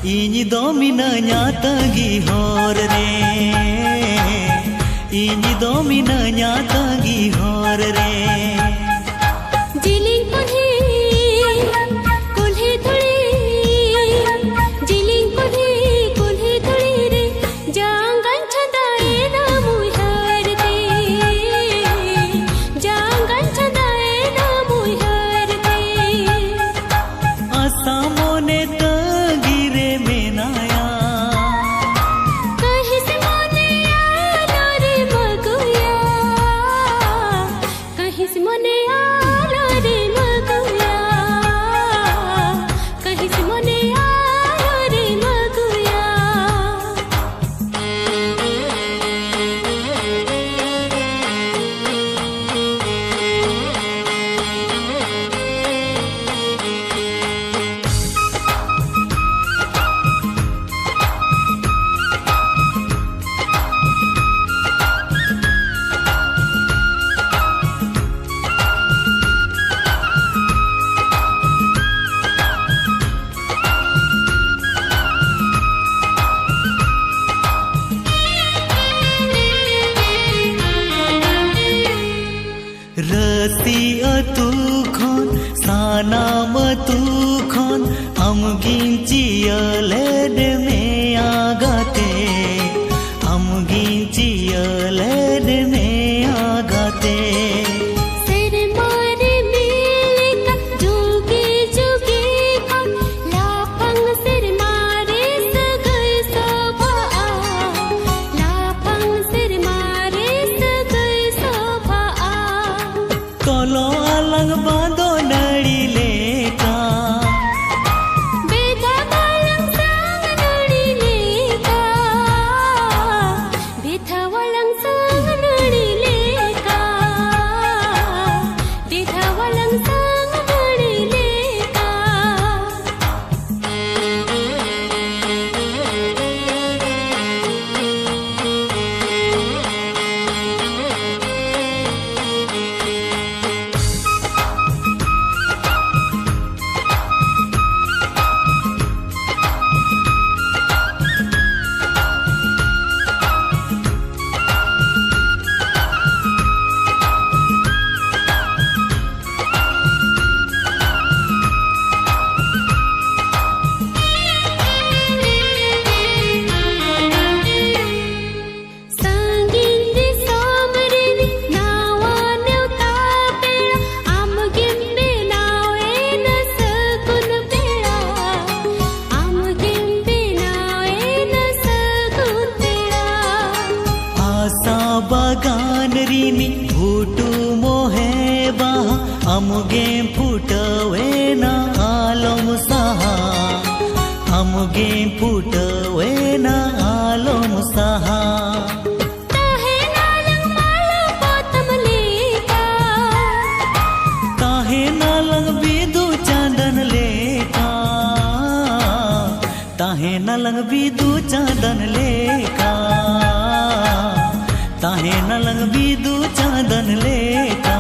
ᱤᱧ ᱫᱚ ᱢᱤᱱᱟᱹᱧᱟ ᱛᱟᱺᱜᱤ ᱦᱚᱨ ᱨᱮ ᱤᱧ ᱫᱚ ᱢᱤᱱᱟᱹᱧᱟ ᱛᱟᱺᱜᱤ ᱦᱚᱨ ᱨᱮ जिलिंग कुल्ही कुल्ही थोड़ी जिलिंग कुल्ही थोड़ी रे जांगन छदाए ना मुहर दे जांगन छदाए ना मुहर दे आसा मोने तंगी रे मेनाया कहीं से मोने आलो रे मगुया कहीं से मोने आलो रे मगुया कहीं से मोने आलो रे मगुया रसी अतु खन सानाम तु खन अमगिन चियलेड में आगाते अमगिन चियलेड में आगाते सिर मारे मिले का जुगे जुगे का लाफंग सिर मारे सगल सोभा लाफंग सिर मारे सगल सोभा कलो अलग बांधो नड़ी लेका बेथा वालंग संग नड़ी लेका बेथा वालंग संग नड़ी लेका बेथा वालंग संग नड़ी लेका संगीन सामरे नावा नेवता पेड़ा आम गिंबे नावे न सगुन पेड़ा आम गिंबे नावे न सगुन पेड़ा आसा बागान रीमी फूटू मोहे बाहा अमुगे फुटवे ना आलम सहा अमुगे फुटवे ना आलम सहा ताहे नालंग माला पोतम लेका काहे नालंग बिदु चांदन लेका ताहे नालंग बिदु चांदन लेका ताहे नालंग बिदु चांदन लेका